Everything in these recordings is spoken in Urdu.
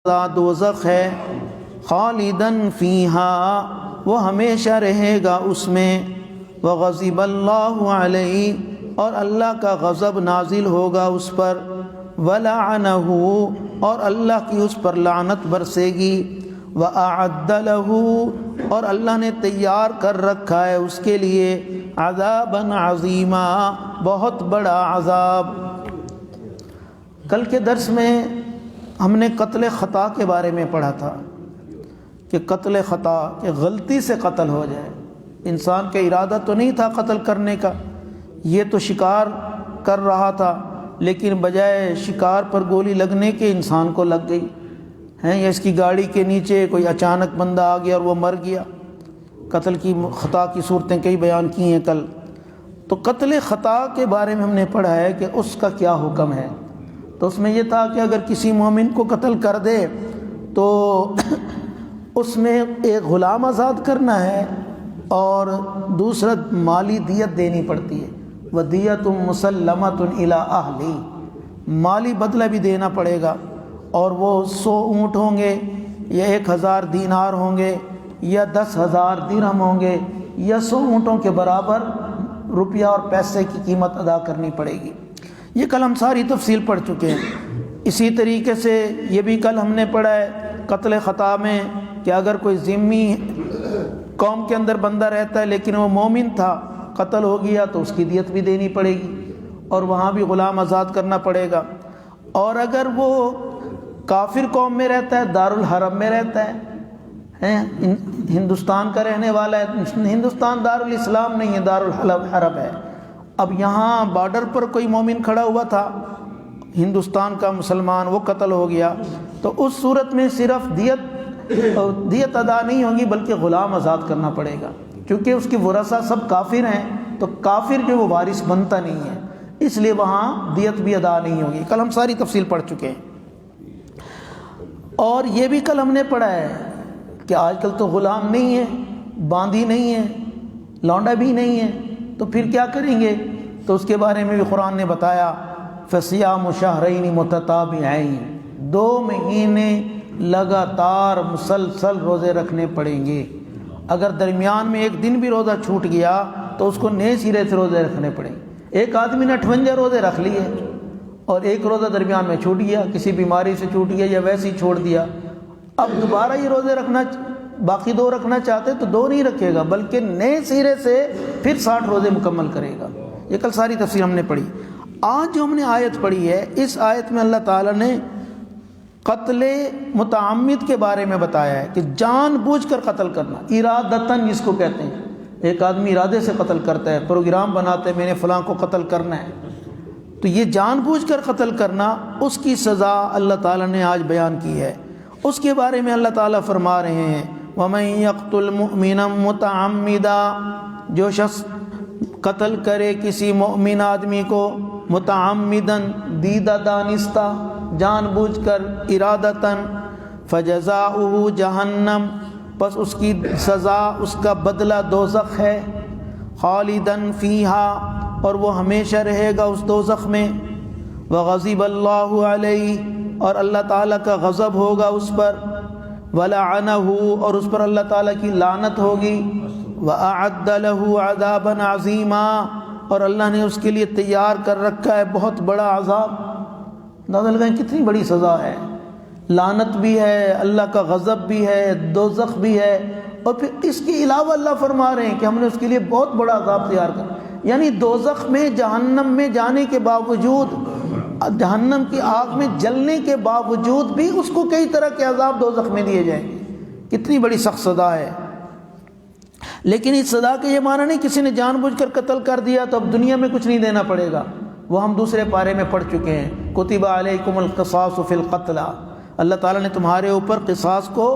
دوزخ ہے، خالدن فیہا، وہ ہمیشہ رہے گا اس میں، وغضب اللہ علیہ، اور اللہ کا غضب نازل ہوگا اس پر، ولعنہ، اور اللہ کی اس پر لعنت برسے گی، وأعد لہ، اور اللہ نے تیار کر رکھا ہے اس کے لیے عذابا عظیما، بہت بڑا عذاب۔ کل کے درس میں ہم نے قتل خطا کے بارے میں پڑھا تھا کہ قتل خطا، کہ غلطی سے قتل ہو جائے، انسان کا ارادہ تو نہیں تھا قتل کرنے کا، یہ تو شکار کر رہا تھا لیکن بجائے شکار پر گولی لگنے کے انسان کو لگ گئی ہے، یا اس کی گاڑی کے نیچے کوئی اچانک بندہ آ گیا اور وہ مر گیا۔ قتل کی خطا کی صورتیں کئی بیان کی ہیں کل، تو قتل خطا کے بارے میں ہم نے پڑھا ہے کہ اس کا کیا حکم ہے۔ تو اس میں یہ تھا کہ اگر کسی مومن کو قتل کر دے تو اس میں ایک غلام آزاد کرنا ہے اور دوسرا مالی دیت دینی پڑتی ہے، وَدِيَةٌ مُسَلَّمَةٌ إِلَىٰ أَهْلِهِ، مالی بدلہ بھی دینا پڑے گا، اور وہ 100 اونٹ ہوں گے یا 1000 دینار ہوں گے یا 10,000 درہم ہوں گے یا 100 اونٹوں کے برابر روپیہ اور پیسے کی قیمت ادا کرنی پڑے گی۔ یہ کل ہم ساری تفصیل پڑھ چکے ہیں۔ اسی طریقے سے یہ بھی کل ہم نے پڑھا ہے قتل خطا میں کہ اگر کوئی ذمی قوم کے اندر بندہ رہتا ہے لیکن وہ مومن تھا، قتل ہو گیا تو اس کی دیت بھی دینی پڑے گی اور وہاں بھی غلام آزاد کرنا پڑے گا۔ اور اگر وہ کافر قوم میں رہتا ہے، دارالحرم میں رہتا ہے، ہندوستان کا رہنے والا ہے، ہندوستان دارالاسلام نہیں ہے، دارالحرم ہے، اب یہاں بارڈر پر کوئی مومن کھڑا ہوا تھا ہندوستان کا مسلمان، وہ قتل ہو گیا، تو اس صورت میں صرف دیت ادا نہیں ہوگی بلکہ غلام آزاد کرنا پڑے گا، کیونکہ اس کے ورثہ سب کافر ہیں، تو کافر جو وہ وارث بنتا نہیں ہے، اس لیے وہاں دیت بھی ادا نہیں ہوگی۔ کل ہم ساری تفصیل پڑھ چکے ہیں۔ اور یہ بھی کل ہم نے پڑھا ہے کہ آج کل تو غلام نہیں ہے، باندھی نہیں ہے، لونڈا بھی نہیں ہے، تو پھر کیا کریں گے؟ تو اس کے بارے میں بھی قرآن نے بتایا، فَصِيَامُ شَهْرَيْنِ مُتَتَابِعَيْنِ، 2 مہینے لگاتار مسلسل روزے رکھنے پڑیں گے۔ اگر درمیان میں ایک دن بھی روزہ چھوٹ گیا تو اس کو نئے سرے سے روزے رکھنے پڑیں گے۔ ایک آدمی نے 58 روزے رکھ لیے اور ایک روزہ درمیان میں چھوٹ گیا، کسی بیماری سے چھوٹ گیا یا ویسے ہی چھوڑ دیا، اب دوبارہ یہ روزے رکھنا، باقی 2 رکھنا چاہتے تو 2 نہیں رکھے گا بلکہ نئے سرے سے پھر 60 روزے مکمل کرے گا۔ یہ کل ساری تفسیر ہم نے پڑھی۔ آج جو ہم نے آیت پڑھی ہے، اس آیت میں اللہ تعالیٰ نے قتل متعمد کے بارے میں بتایا ہے کہ جان بوجھ کر قتل کرنا، ارادتاً جس کو کہتے ہیں، ایک آدمی ارادے سے قتل کرتا ہے، پروگرام بناتے ہیں میں نے فلاں کو قتل کرنا ہے، تو یہ جان بوجھ کر قتل کرنا، اس کی سزا اللہ تعالیٰ نے آج بیان کی ہے۔ اس کے بارے میں اللہ تعالیٰ فرما رہے ہیں، وَمَن يَقْتُلْ مُؤْمِنًا مُتَعَمِّدًا، جو شخص قتل کرے کسی مومن آدمی کو، متعمدًا دیدہ دانستہ، جان بوجھ کر، ارادتاً، فَجَزَاؤُهُ جہنم، پس اس کی سزا، اس کا بدلہ دوزخ ہے، خالداً فیہا، اور وہ ہمیشہ رہے گا اس دوزخ میں، وغضب اللہ علیہ، اور اللہ تعالیٰ کا غضب ہوگا اس پر، ولعنہ، اور اس پر اللہ تعالیٰ کی لعنت ہوگی، وأعد له عذابا عظیما، اور اللہ نے اس کے لیے تیار کر رکھا ہے بہت بڑا عذاب۔ اندازہ لگائیں کتنی بڑی سزا ہے، لعنت بھی ہے، اللہ کا غضب بھی ہے، دوزخ بھی ہے، اور پھر اس کے علاوہ اللہ فرما رہے ہیں کہ ہم نے اس کے لیے بہت بڑا عذاب تیار کر، یعنی دوزخ میں، جہنم میں جانے کے باوجود، جہنم کی آگ میں جلنے کے باوجود بھی اس کو کئی طرح کے عذاب دوزخ میں دیے جائیں گے۔ کتنی بڑی سخت سزا ہے۔ لیکن اس سزا کا یہ معنی نہیں کسی نے جان بوجھ کر قتل کر دیا تو اب دنیا میں کچھ نہیں دینا پڑے گا، وہ ہم دوسرے پارے میں پڑھ چکے ہیں، کتب علیکم القصاص فی القتلى، اللہ تعالیٰ نے تمہارے اوپر قصاص کو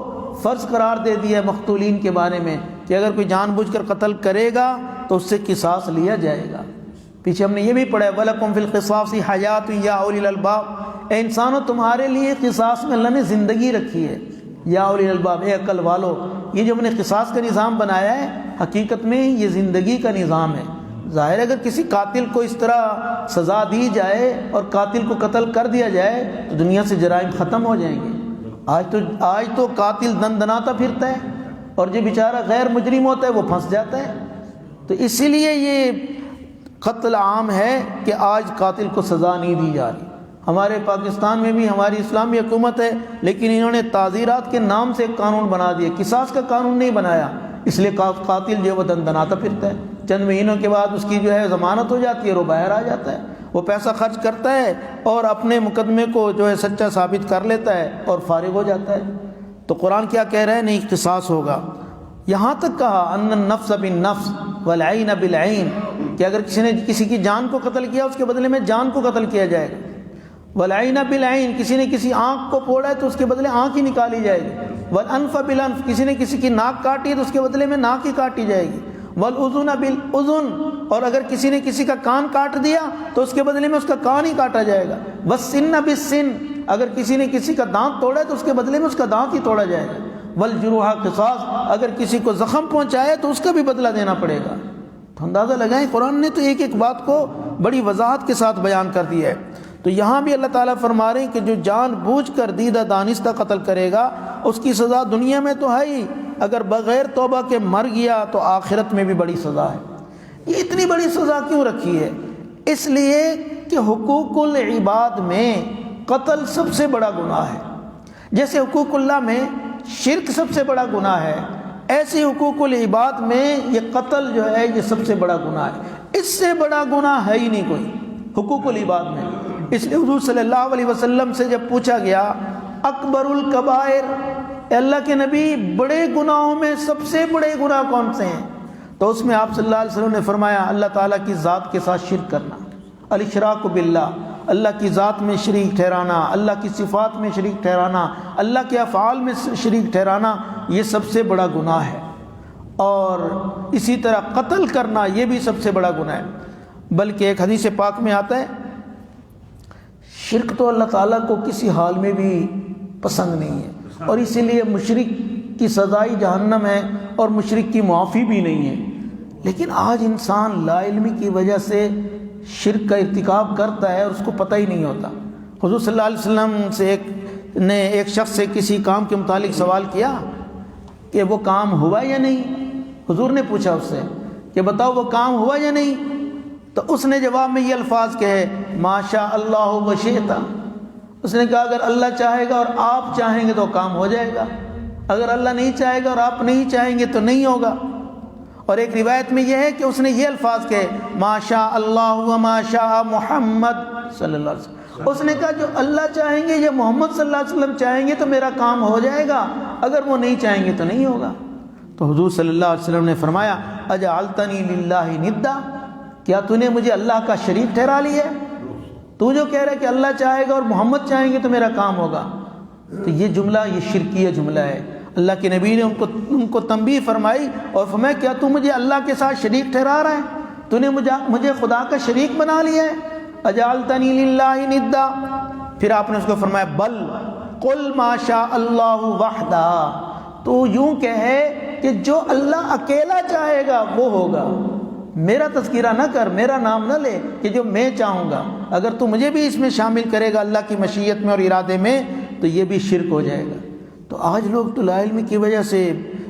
فرض قرار دے دیا ہے مقتولین کے بارے میں، کہ اگر کوئی جان بوجھ کر قتل کرے گا تو اس سے قصاص لیا جائے گا۔ پیچھے ہم نے یہ بھی پڑھا ہے، وَلَكُمْ فِي الْقِصَاصِ حَيَاةٌ يَا أُولِي الْأَلْبَابِ، اے انسانوں تمہارے لیے قصاص میں اللہ نے زندگی رکھی ہے، یا اولی الالباب، اے عقل والو، یہ جو ہم نے قصاص کا نظام بنایا ہے حقیقت میں یہ زندگی کا نظام ہے۔ ظاہر ہے اگر کسی قاتل کو اس طرح سزا دی جائے اور قاتل کو قتل کر دیا جائے تو دنیا سے جرائم ختم ہو جائیں گے، آج تو قاتل دن دناتا پھرتا ہے اور جو بیچارہ غیر مجرم ہوتا ہے وہ پھنس جاتا ہے۔ تو اسی لیے یہ قتل عام ہے کہ آج قاتل کو سزا نہیں دی جا رہی۔ ہمارے پاکستان میں بھی ہماری اسلامی حکومت ہے، لیکن انہوں نے تعزیرات کے نام سے ایک قانون بنا دیا، قصاص کا قانون نہیں بنایا، اس لیے قاتل جو ہے وہ دن دناتا پھرتا ہے۔ چند مہینوں کے بعد اس کی جو ہے ضمانت ہو جاتی ہے، وہ باہر آ جاتا ہے، وہ پیسہ خرچ کرتا ہے اور اپنے مقدمے کو جو ہے سچا ثابت کر لیتا ہے اور فارغ ہو جاتا ہے۔ تو قرآن کیا کہہ رہا ہے؟ نہیں، قصاص ہوگا۔ یہاں تک کہا ان النفس بالنفس والعین بالعین، کہ اگر کسی نے کسی کی جان کو قتل کیا اس کے بدلے میں جان کو قتل کیا جائے گا۔ والعین بالعین، کسی نے کسی آنکھ کو پھوڑا ہے تو اس کے بدلے آنکھ ہی نکالی جائے گی۔ والانف بالانف، کسی نے کسی کی ناک کاٹی ہے تو اس کے بدلے میں ناک ہی کاٹی جائے گی۔ والاذن بالاذن، اور اگر کسی نے کسی کا کان کاٹ دیا تو اس کے بدلے میں اس کا کان ہی کاٹا جائے گا۔ والسن بالسن، اگر کسی نے کسی کا دانت توڑا ہے تو اس کے بدلے میں اس کا دانت ہی توڑا جائے گا۔ والجروح قصاص، اگر کسی کو زخم پہنچایا تو اس کا بھی بدلہ دینا پڑے گا۔ تو اندازہ لگائیں، قرآن نے تو ایک ایک بات کو بڑی وضاحت کے ساتھ بیان کر دیا ہے۔ تو یہاں بھی اللہ تعالیٰ فرما رہے ہیں کہ جو جان بوجھ کر دیدہ دانستہ قتل کرے گا اس کی سزا دنیا میں تو ہے ہی، اگر بغیر توبہ کے مر گیا تو آخرت میں بھی بڑی سزا ہے۔ یہ اتنی بڑی سزا کیوں رکھی ہے؟ اس لیے کہ حقوق العباد میں قتل سب سے بڑا گناہ ہے۔ جیسے حقوق اللہ میں شرک سب سے بڑا گناہ ہے، ایسے حقوق العباد میں یہ قتل جو ہے یہ سب سے بڑا گناہ ہے۔ اس سے بڑا گناہ ہے ہی نہیں کوئی حقوق العباد میں۔ اس لیے حضور صلی اللہ علیہ وسلم سے جب پوچھا گیا اکبر الکبائر، اے اللہ کے نبی بڑے گناہوں میں سب سے بڑے گناہ کون سے ہیں؟ تو اس میں آپ صلی اللہ علیہ وسلم نے فرمایا اللہ تعالیٰ کی ذات کے ساتھ شرک کرنا، الاشراک باللہ، اللہ کی ذات میں شریک ٹھہرانا، اللہ کی صفات میں شریک ٹھہرانا، اللہ کے افعال میں شریک ٹھہرانا، یہ سب سے بڑا گناہ ہے۔ اور اسی طرح قتل کرنا یہ بھی سب سے بڑا گناہ ہے۔ بلکہ ایک حدیث پاک میں آتا ہے شرک تو اللہ تعالیٰ کو کسی حال میں بھی پسند نہیں ہے، اور اسی لیے مشرک کی سزائی جہنم ہے اور مشرک کی معافی بھی نہیں ہے۔ لیکن آج انسان لا علمی کی وجہ سے شرک کا ارتکاب کرتا ہے اور اس کو پتہ ہی نہیں ہوتا۔ حضور صلی اللہ علیہ وسلم سے ایک شخص سے کسی کام کے متعلق سوال کیا کہ وہ کام ہوا یا نہیں۔ حضور نے پوچھا اس سے کہ بتاؤ وہ کام ہوا یا نہیں، تو اس نے جواب میں یہ الفاظ کہے ما شاء اللہ و شئت، اس نے کہا اگر اللہ چاہے گا اور آپ چاہیں گے تو کام ہو جائے گا، اگر اللہ نہیں چاہے گا اور آپ نہیں چاہیں گے تو نہیں ہوگا۔ اور ایک روایت میں یہ ہے کہ اس نے یہ الفاظ کہے ما شاء اللہ و ما شاء محمد صلی اللہ علیہ وسلم، اس نے کہا جو اللہ چاہیں گے یا محمد صلی اللہ علیہ وسلم چاہیں گے تو میرا کام ہو جائے گا، اگر وہ نہیں چاہیں گے تو نہیں ہوگا۔ تو حضور صلی اللہ علیہ وسلم نے فرمایا اجعلتنی للہ ندا، کیا تو نے مجھے اللہ کا شریک ٹھہرا لیا ہے؟ تو جو کہہ رہا ہے کہ اللہ چاہے گا اور محمد چاہیں گے تو میرا کام ہوگا، تو یہ جملہ یہ شرکیہ جملہ ہے۔ اللہ کے نبی نے ان کو تنبیہ فرمائی اور فرمایا کیا تو مجھے اللہ کے ساتھ شریک ٹھہرا رہا ہے؟ تو نے مجھے خدا کا شریک بنا لیا ہے، اجعلتنی للہ ندا۔ پھر آپ نے اس کو فرمایا بل قل ما شاء اللہ وحدہ، تو یوں کہے کہ جو اللہ اکیلا چاہے گا وہ ہوگا، میرا تذکرہ نہ کر، میرا نام نہ لے کہ جو میں چاہوں گا، اگر تو مجھے بھی اس میں شامل کرے گا اللہ کی مشیت میں اور ارادے میں تو یہ بھی شرک ہو جائے گا۔ تو آج لوگ تو لا علمی کی وجہ سے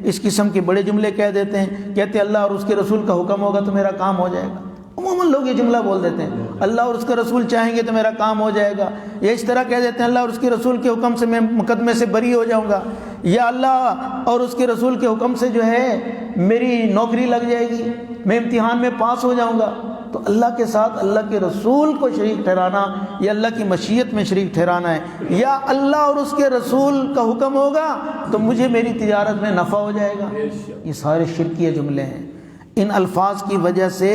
اس قسم کے بڑے جملے کہہ دیتے ہیں، کہتے ہیں اللہ اور اس کے رسول کا حکم ہوگا تو میرا کام ہو جائے گا۔ عموماً لوگ یہ جملہ بول دیتے ہیں اللہ اور اس کے رسول چاہیں گے تو میرا کام ہو جائے گا، یا اس طرح کہہ دیتے ہیں اللہ اور اس کے رسول کے حکم سے میں مقدمے سے بری ہو جاؤں گا، یا اللہ اور اس کے رسول کے حکم سے جو ہے میری نوکری لگ جائے گی، میں امتحان میں پاس ہو جاؤں گا۔ تو اللہ کے ساتھ اللہ کے رسول کو شریک ٹھہرانا یا اللہ کی مشیت میں شریک ٹھہرانا ہے، یا اللہ اور اس کے رسول کا حکم ہوگا تو مجھے میری تجارت میں نفع ہو جائے گا، یہ سارے شرکیہ جملے ہیں۔ ان الفاظ کی وجہ سے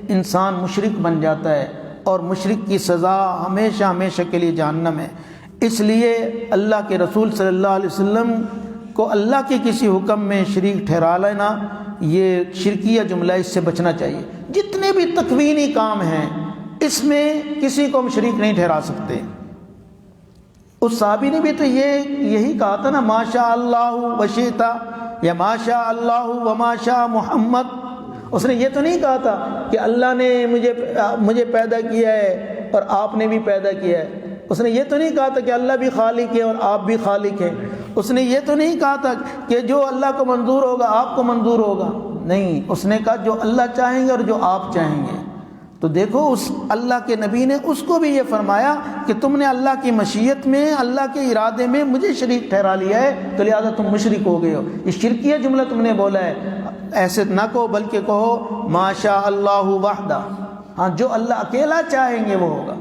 انسان مشرک بن جاتا ہے اور مشرک کی سزا ہمیشہ ہمیشہ کے لیے جہنم ہے۔ اس لیے اللہ کے رسول صلی اللہ علیہ وسلم کو اللہ کے کسی حکم میں شریک ٹھہرا لینا یہ شرکیہ جملہ، اس سے بچنا چاہیے۔ جتنے بھی تکوینی کام ہیں اس میں کسی کو ہم شریک نہیں ٹھہرا سکتے۔ اس صحابی نے بھی تو یہی کہا تھا نا ما شاء اللہ و شئت، یا ما شاء اللہ و ما شاء محمد، اس نے یہ تو نہیں کہا تھا کہ اللہ نے مجھے پیدا کیا ہے اور آپ نے بھی پیدا کیا ہے، اس نے یہ تو نہیں کہا تھا کہ اللہ بھی خالق ہے اور آپ بھی خالق ہیں، اس نے یہ تو نہیں کہا تھا کہ جو اللہ کو منظور ہوگا آپ کو منظور ہوگا، نہیں، اس نے کہا جو اللہ چاہیں گے اور جو آپ چاہیں گے۔ تو دیکھو اس اللہ کے نبی نے اس کو بھی یہ فرمایا کہ تم نے اللہ کی مشیت میں، اللہ کے ارادے میں مجھے شریک ٹھہرا لیا ہے، تو لہٰذا تم مشرک ہو گئے ہو۔ یہ شرکیہ جملہ تم نے بولا ہے، ایسے نہ کہو بلکہ کہو ما شاء اللہ وحدہ، ہاں جو اللہ اکیلا چاہیں گے وہ ہوگا۔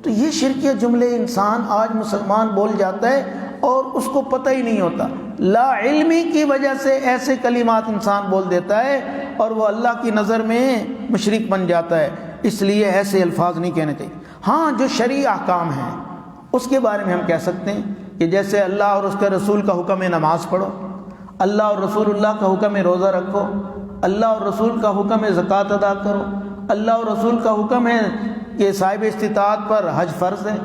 تو یہ شرکیہ جملے انسان آج مسلمان بول جاتا ہے اور اس کو پتہ ہی نہیں ہوتا، لا علمی کی وجہ سے ایسے کلمات انسان بول دیتا ہے اور وہ اللہ کی نظر میں مشرک بن جاتا ہے۔ اس لیے ایسے الفاظ نہیں کہنے چاہیے۔ ہاں جو شرعی احکام ہیں اس کے بارے میں ہم کہہ سکتے ہیں کہ جیسے اللہ اور اس کے رسول کا حکم ہے نماز پڑھو، اللہ اور رسول اللہ کا حکم ہے روزہ رکھو، اللہ اور رسول کا حکم ہے زکوٰۃ ادا کرو، اللہ اور رسول کا حکم ہے کہ صاحب استطاعت پر حج فرض ہے۔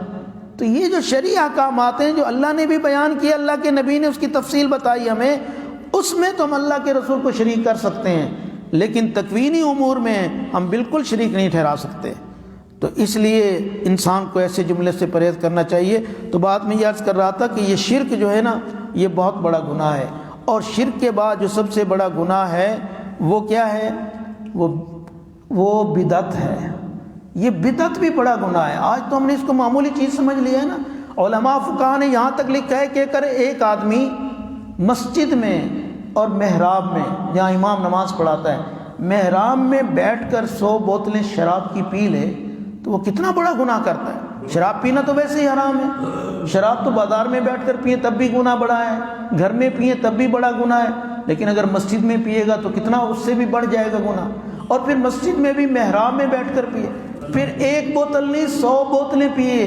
تو یہ جو شرعی احکامات ہیں جو اللہ نے بھی بیان کیے، اللہ کے نبی نے اس کی تفصیل بتائی ہمیں، اس میں تو ہم اللہ کے رسول کو شریک کر سکتے ہیں، لیکن تکوینی امور میں ہم بالکل شریک نہیں ٹھہرا سکتے۔ تو اس لیے انسان کو ایسے جملے سے پرہیز کرنا چاہیے۔ تو بعد میں یہ عرض کر رہا تھا کہ یہ شرک جو ہے نا یہ بہت بڑا گناہ ہے، اور شرک کے بعد جو سب سے بڑا گناہ ہے وہ کیا ہے؟ وہ بدعت ہے۔ یہ بدعت بھی بڑا گناہ ہے۔ آج تو ہم نے اس کو معمولی چیز سمجھ لیا ہے نا۔ علماء فقہاء نے یہاں تک لکھا ہے کہ اگر ایک آدمی مسجد میں اور محراب میں، جہاں امام نماز پڑھاتا ہے، محراب میں بیٹھ کر 100 بوتلیں شراب کی پی لے تو وہ کتنا بڑا گناہ کرتا ہے۔ شراب پینا تو ویسے ہی حرام ہے، شراب تو بازار میں بیٹھ کر پیے تب بھی گناہ بڑا ہے، گھر میں پیے تب بھی بڑا گناہ ہے، لیکن اگر مسجد میں پیے گا تو کتنا اس سے بھی بڑھ جائے گا گناہ۔ اور پھر مسجد میں بھی محراب میں بیٹھ کر پیے، پھر ایک بوتل نہیں 100 بوتلیں پیے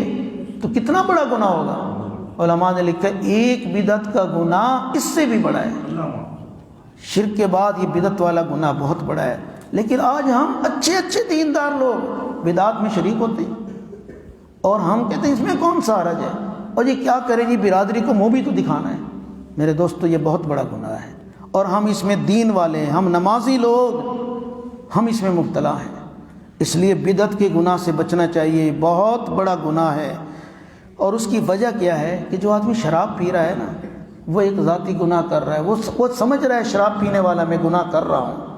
تو کتنا بڑا گناہ ہوگا۔ علماء نے لکھا ایک بدعت کا گناہ اس سے بھی بڑا ہے۔ شرک کے بعد یہ بدعت والا گناہ بہت بڑا ہے، لیکن آج ہم اچھے دیندار لوگ بدعت میں شریک ہوتے ہیں اور ہم کہتے ہیں اس میں کون سا حرج ہے، اور یہ کیا کریں جی، برادری کو منہ بھی تو دکھانا ہے۔ میرے دوستو یہ بہت بڑا گناہ ہے، اور ہم اس میں دین والے ہیں، ہم نمازی لوگ، ہم اس میں مبتلا ہیں۔ اس لیے بدعت کے گناہ سے بچنا چاہیے، بہت بڑا گناہ ہے۔ اور اس کی وجہ کیا ہے کہ جو آدمی شراب پی رہا ہے نا وہ ایک ذاتی گناہ کر رہا ہے، وہ سمجھ رہا ہے شراب پینے والا میں گناہ کر رہا ہوں،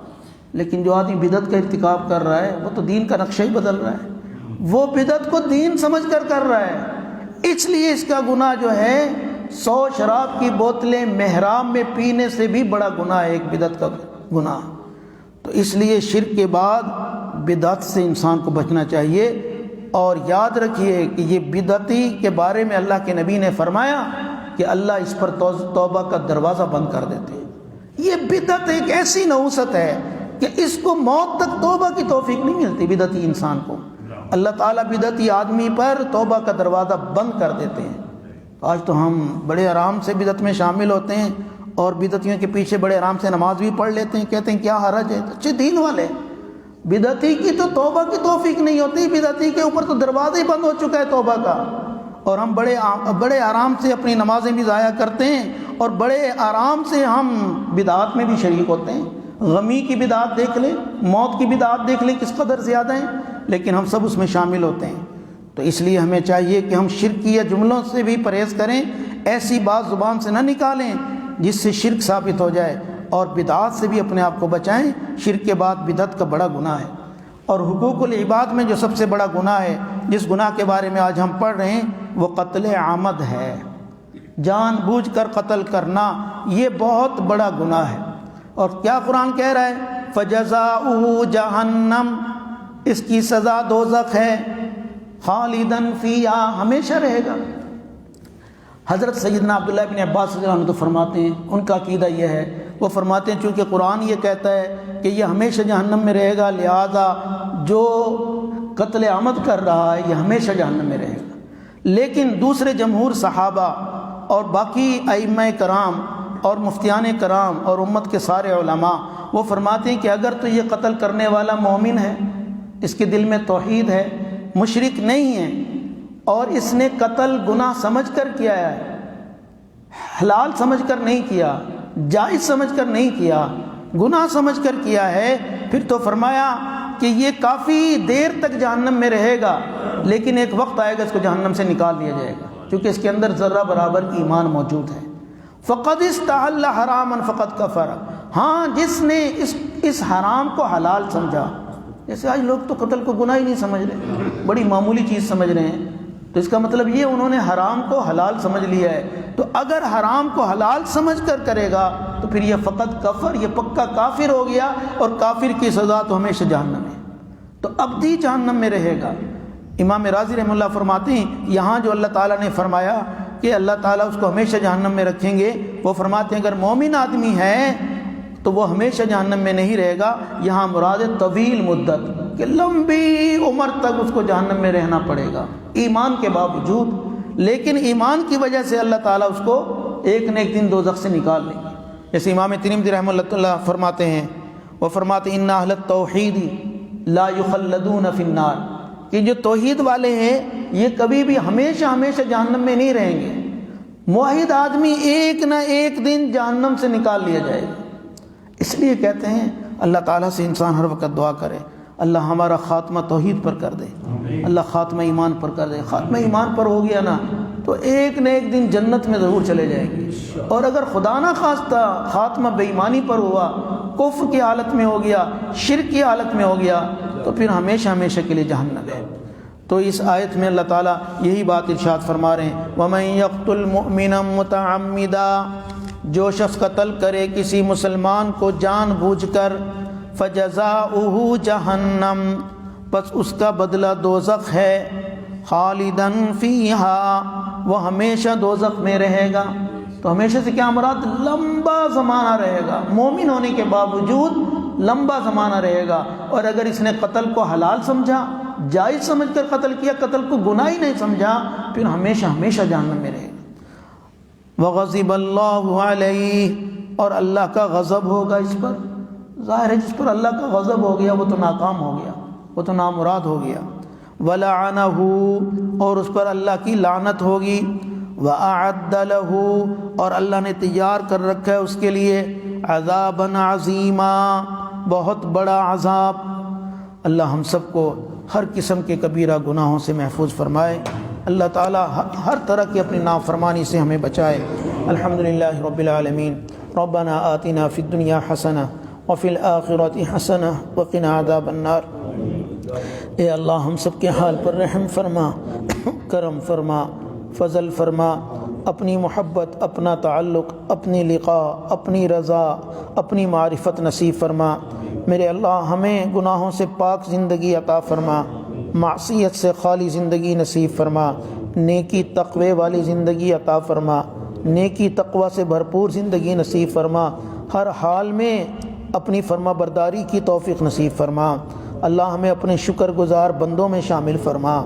لیکن جو آدمی بدعت کا ارتکاب کر رہا ہے وہ تو دین کا نقشہ ہی بدل رہا ہے، وہ بدعت کو دین سمجھ کر رہا ہے۔ اس لیے اس کا گناہ جو ہے 100 شراب کی بوتلیں محراب میں پینے سے بھی بڑا گناہ ہے، ایک بدعت کا گناہ۔ تو اس لیے شرک کے بعد بدعت سے انسان کو بچنا چاہیے، اور یاد رکھیے کہ یہ بدعتی کے بارے میں اللہ کے نبی نے فرمایا کہ اللہ اس پر توبہ کا دروازہ بند کر دیتے ہیں۔ یہ بدعت ایک ایسی نحوست ہے کہ اس کو موت تک توبہ کی توفیق نہیں ملتی بدعتی انسان کو۔ اللہ تعالیٰ بدعتی آدمی پر توبہ کا دروازہ بند کر دیتے ہیں۔ آج تو ہم بڑے آرام سے بدعت میں شامل ہوتے ہیں اور بدعتیوں کے پیچھے بڑے آرام سے نماز بھی پڑھ لیتے ہیں، کہتے ہیں کیا حرج ہے، اچھے دین والے۔ بدعتی کی تو توبہ کی توفیق نہیں ہوتی، بدعتی کے اوپر تو دروازہ ہی بند ہو چکا ہے توبہ کا، اور ہم بڑے آرام سے اپنی نمازیں بھی ضائع کرتے ہیں اور بڑے آرام سے ہم بدعات میں بھی شریک ہوتے ہیں۔ غمی کی بدعات دیکھ لیں، موت کی بدعات دیکھ لیں کس قدر زیادہ ہیں، لیکن ہم سب اس میں شامل ہوتے ہیں۔ تو اس لیے ہمیں چاہیے کہ ہم شرکیہ جملوں سے بھی پرہیز کریں، ایسی بات زبان سے نہ نکالیں جس سے شرک ثابت ہو جائے، اور بدعات سے بھی اپنے آپ کو بچائیں۔ شرک کے بعد بدعت کا بڑا گناہ ہے، اور حقوق العباد میں جو سب سے بڑا گناہ ہے، جس گناہ کے بارے میں آج ہم پڑھ رہے ہیں، وہ قتل عمد ہے۔ جان بوجھ کر قتل کرنا یہ بہت بڑا گناہ ہے، اور کیا قرآن کہہ رہا ہے؟ فجزاؤہ جہنم، اس کی سزا دوزخ ہے، خالدن فیہا، ہمیشہ رہے گا۔ حضرت سیدنا عبداللہ بن عباس رضی اللہ عنہ تو فرماتے ہیں، ان کا عقیدہ یہ ہے، وہ فرماتے ہیں چونکہ قرآن یہ کہتا ہے کہ یہ ہمیشہ جہنم میں رہے گا، لہذا جو قتل عمد کر رہا ہے یہ ہمیشہ جہنم میں رہے گا۔ لیکن دوسرے جمہور صحابہ اور باقی ائمہ کرام اور مفتیان کرام اور امت کے سارے علماء وہ فرماتے ہیں کہ اگر تو یہ قتل کرنے والا مومن ہے، اس کے دل میں توحید ہے، مشرک نہیں ہے، اور اس نے قتل گناہ سمجھ کر کیا ہے، حلال سمجھ کر نہیں کیا، جائز سمجھ کر نہیں کیا، گناہ سمجھ کر کیا ہے، پھر تو فرمایا کہ یہ کافی دیر تک جہنم میں رہے گا، لیکن ایک وقت آئے گا اس کو جہنم سے نکال لیا جائے گا، کیونکہ اس کے اندر ذرہ برابر ایمان موجود ہے۔ فقد استحل حراما فقد کفر، ہاں جس نے اس حرام کو حلال سمجھا، جیسے آج لوگ تو قتل کو گناہ ہی نہیں سمجھ رہے، بڑی معمولی چیز سمجھ رہے ہیں، تو اس کا مطلب یہ انہوں نے حرام کو حلال سمجھ لیا ہے۔ تو اگر حرام کو حلال سمجھ کر کرے گا تو پھر یہ فقط کفر، یہ پکا کافر ہو گیا، اور کافر کی سزا تو ہمیشہ جہنم ہے، تو ابدی جہنم میں رہے گا۔ امام راضی رحمہ اللہ فرماتے ہیں یہاں جو اللہ تعالیٰ نے فرمایا کہ اللہ تعالیٰ اس کو ہمیشہ جہنم میں رکھیں گے، وہ فرماتے ہیں اگر مومن آدمی ہے تو وہ ہمیشہ جہنم میں نہیں رہے گا، یہاں مراد طویل مدت، کہ لمبی عمر تک اس کو جہنم میں رہنا پڑے گا ایمان کے باوجود، لیکن ایمان کی وجہ سے اللہ تعالیٰ اس کو ایک نہ ایک دن دوزخ سے نکال لیں گے۔ جیسے امام ترمذی رحمہ اللہ فرماتے ہیں، وہ فرماتے ان اہل التوحید لا یخلدون فی النار، کہ جو توحید والے ہیں یہ کبھی بھی ہمیشہ ہمیشہ جہنم میں نہیں رہیں گے، موحد آدمی ایک نہ ایک دن جہنم سے نکال لیا جائے گا۔ اس لیے کہتے ہیں اللہ تعالیٰ سے انسان ہر وقت دعا کرے اللہ ہمارا خاتمہ توحید پر کر دے، اللہ خاتمہ ایمان پر کر دے۔ خاتمہ ایمان پر ہو گیا نا تو ایک نہ ایک دن جنت میں ضرور چلے جائیں گے، اور اگر خدا نہ خواستہ خاتمہ بے ایمانی پر ہوا، کفر کی حالت میں ہو گیا، شرک کی حالت میں ہو گیا، تو پھر ہمیشہ ہمیشہ کے لیے جہنم ہے۔ تو اس آیت میں اللہ تعالیٰ یہی بات ارشاد فرما رہے ہیں وَمَن يَقْتُلْ مُؤْمِنًا مُتَعَمِّدًا، جو شخص قتل کرے کسی مسلمان کو جان بوجھ کر، فَجَزَاؤُهُ جَهَنَّمُ، پس اس کا بدلہ دوزخ ہے، خالداً فیہا، وہ ہمیشہ دوزخ میں رہے گا۔ تو ہمیشہ سے کیا مراد؟ لمبا زمانہ رہے گا، مومن ہونے کے باوجود لمبا زمانہ رہے گا۔ اور اگر اس نے قتل کو حلال سمجھا، جائز سمجھ کر قتل کیا، قتل کو گناہ ہی نہیں سمجھا، پھر ہمیشہ ہمیشہ جہنم میں رہے گا۔ وغضب اللہ علیہ، اور اللہ کا غضب ہوگا اس پر۔ ظاہر ہے جس پر اللہ کا غضب ہو گیا وہ تو ناکام ہو گیا، وہ تو نامراد ہو گیا۔ ولعنہ، اور اس پر اللہ کی لعنت ہوگی۔ وأعد له، اور اللہ نے تیار کر رکھا ہے اس کے لیے عذابا عظیما، بہت بڑا عذاب۔ اللہ ہم سب کو ہر قسم کے کبیرہ گناہوں سے محفوظ فرمائے، اللہ تعالی ہر طرح کی اپنی نافرمانی سے ہمیں بچائے۔ الحمدللہ رب العالمین، ربنا آتنا فی الدنیا حسنہ وفی الآخرۃ حسنہ وقنا عذاب النار۔ اے اللہ ہم سب کے حال پر رحم فرما، کرم فرما، فضل فرما، اپنی محبت، اپنا تعلق، اپنی لقاء، اپنی رضا، اپنی معرفت نصیب فرما۔ میرے اللہ ہمیں گناہوں سے پاک زندگی عطا فرما، معصیت سے خالی زندگی نصیب فرما، نیکی تقوی والی زندگی عطا فرما، نیکی تقوی سے بھرپور زندگی نصیب فرما، ہر حال میں اپنی فرما برداری کی توفیق نصیب فرما۔ اللہ ہمیں اپنے شکر گزار بندوں میں شامل فرما،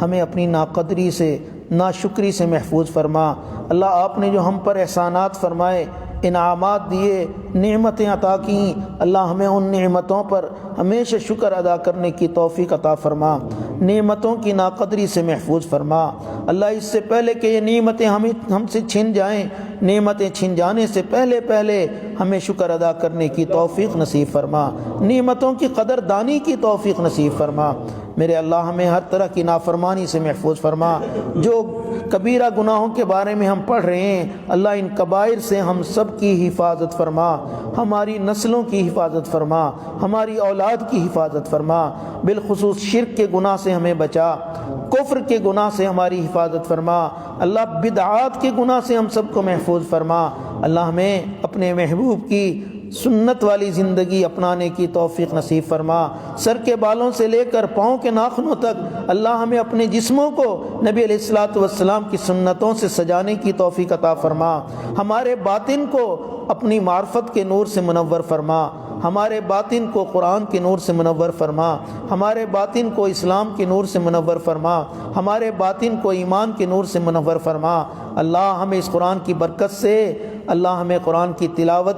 ہمیں اپنی ناقدری سے، ناشکری سے محفوظ فرما۔ اللہ آپ نے جو ہم پر احسانات فرمائے، انعامات دیے، نعمتیں عطا کیں، اللہ ہمیں ان نعمتوں پر ہمیشہ شکر ادا کرنے کی توفیق عطا فرما، نعمتوں کی ناقدری سے محفوظ فرما۔ اللہ اس سے پہلے کہ یہ نعمتیں ہم سے چھن جائیں، نعمتیں چھن جانے سے پہلے ہمیں شکر ادا کرنے کی توفیق نصیب فرما، نعمتوں کی قدر دانی کی توفیق نصیب فرما۔ میرے اللہ ہمیں ہر طرح کی نافرمانی سے محفوظ فرما۔ جو کبیرہ گناہوں کے بارے میں ہم پڑھ رہے ہیں، اللہ ان کبائر سے ہم سب کی حفاظت فرما، ہماری نسلوں کی حفاظت فرما، ہماری اولاد کی حفاظت فرما، بالخصوص شرک کے گناہ سے ہمیں بچا، کفر کے گناہ سے ہماری حفاظت فرما، اللہ بدعات کے گناہ سے ہم سب کو محفوظ فرما۔ اللہ ہمیں اپنے محبوب کی سنت والی زندگی اپنانے کی توفیق نصیب فرما، سر کے بالوں سے لے کر پاؤں کے ناخنوں تک اللہ ہمیں اپنے جسموں کو نبی علیہ الصلوۃ والسلام کی سنتوں سے سجانے کی توفیق عطا فرما، ہمارے باطن کو اپنی معرفت کے نور سے منور فرما، ہمارے باطن کو قرآن کے نور سے منور فرما، ہمارے باطن کو اسلام کے نور سے منور فرما، ہمارے باطن کو ایمان کے نور سے منور فرما۔ اللہ ہمیں اس قرآن کی برکت سے، اللہ ہمیں قرآن کی تلاوت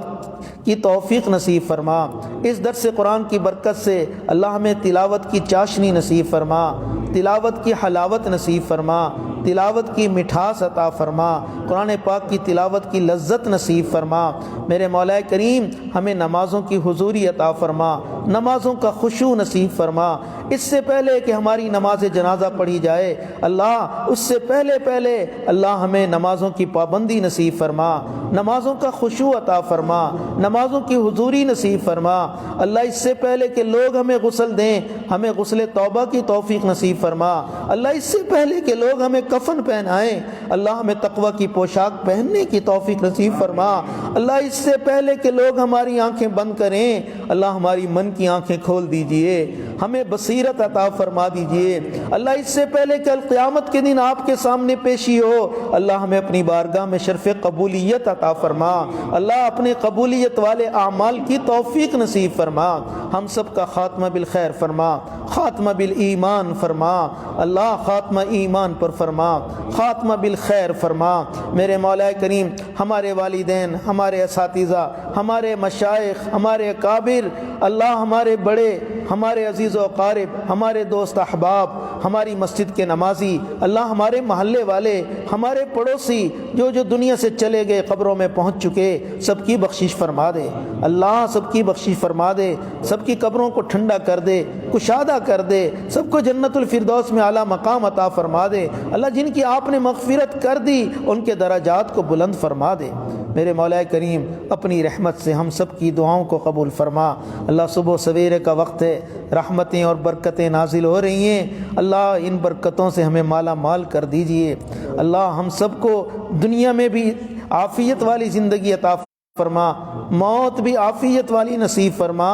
کی توفیق نصیب فرما، اس درس قرآن کی برکت سے اللہ ہمیں تلاوت کی چاشنی نصیب فرما، تلاوت کی حلاوت نصیب فرما، تلاوت کی مٹھاس عطا فرما، قرآن پاک کی تلاوت کی لذت نصیب فرما۔ میرے مولا کریم ہمیں نمازوں کی حضوری عطا فرما، نمازوں کا خشوع نصیب فرما۔ اس سے پہلے کہ ہماری نماز جنازہ پڑھی جائے اللہ، اس سے پہلے اللہ ہمیں نمازوں کی پابندی نصیب فرما، نمازوں کا خشوع عطا فرما، نمازوں کی حضوری نصیب فرما اللہ۔ اس سے پہلے کہ لوگ ہمیں غسل دیں، ہمیں غسل توبہ کی توفیق نصیب فرما اللہ۔ اس سے پہلے کہ لوگ ہمیں کفن پہنائیں اللہ، ہمیں تقوی کی پوشاک پہننے کی توفیق نصیب فرما اللہ۔ اس سے پہلے کہ لوگ ہماری آنکھیں بند کریں اللہ، ہماری من کی آنکھیں کھول دیجئے، ہمیں بصیرت عطا فرما دیجئے اللہ۔ اس سے پہلے کہ القیامت کے دن آپ کے سامنے پیشی ہو اللہ، ہمیں اپنی بارگاہ میں شرف قبولیت عطا فرما اللہ، اپنے قبولیت والے اعمال کی توفیق نصیب فرما۔ ہم سب کا خاتمہ بالخیر فرما، خاتمہ بالایمان فرما اللہ، خاتمہ ایمان پر فرما، خاتمہ بالخیر فرما میرے مولا کریم۔ ہمارے والدین، ہمارے اساتذہ، ہمارے مشائخ، ہمارے اکابر اللہ، ہمارے بڑے، ہمارے عزیز و اقارب، ہمارے دوست احباب، ہماری مسجد کے نمازی اللہ، ہمارے محلے والے، ہمارے پڑوسی جو دنیا سے چلے گئے، قبروں میں پہنچ چکے، سب کی بخشش فرما دے اللہ، سب کی بخشش فرما دے، سب کی قبروں کو ٹھنڈا کر دے، کشادہ کر دے، سب کو جنت الفردوس میں اعلیٰ مقام عطا فرما دے اللہ۔ جن کی آپ نے مغفرت کر دی ان کے درجات کو بلند فرما دے میرے مولا کریم۔ اپنی رحمت سے ہم سب کی دعاؤں کو قبول فرما اللہ۔ صبح و سویرے کا وقت ہے، رحمتیں اور برکتیں نازل ہو رہی ہیں اللہ، ان برکتوں سے ہمیں مالا مال کر دیجئے اللہ۔ ہم سب کو دنیا میں بھی عافیت والی زندگی عطا فرما، موت بھی عافیت والی نصیب فرما،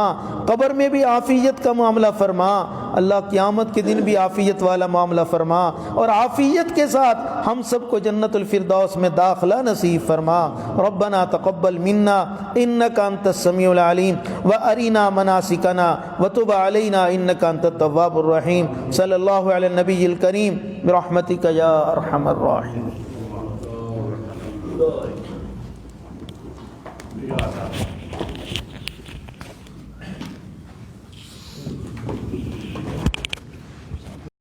قبر میں بھی عافیت کا معاملہ فرما اللہ، قیامت کے دن بھی عافیت والا معاملہ فرما، اور عافیت کے ساتھ ہم سب کو جنت الفردوس میں داخلہ نصیب فرما۔ ربنا تقبل منا انک انت السمیع العلیم وارنا مناسکنا وتب علینا انک انت التواب الرحیم۔ صلی اللہ علی النبی الکریم برحمتک یا ارحم الراحمین۔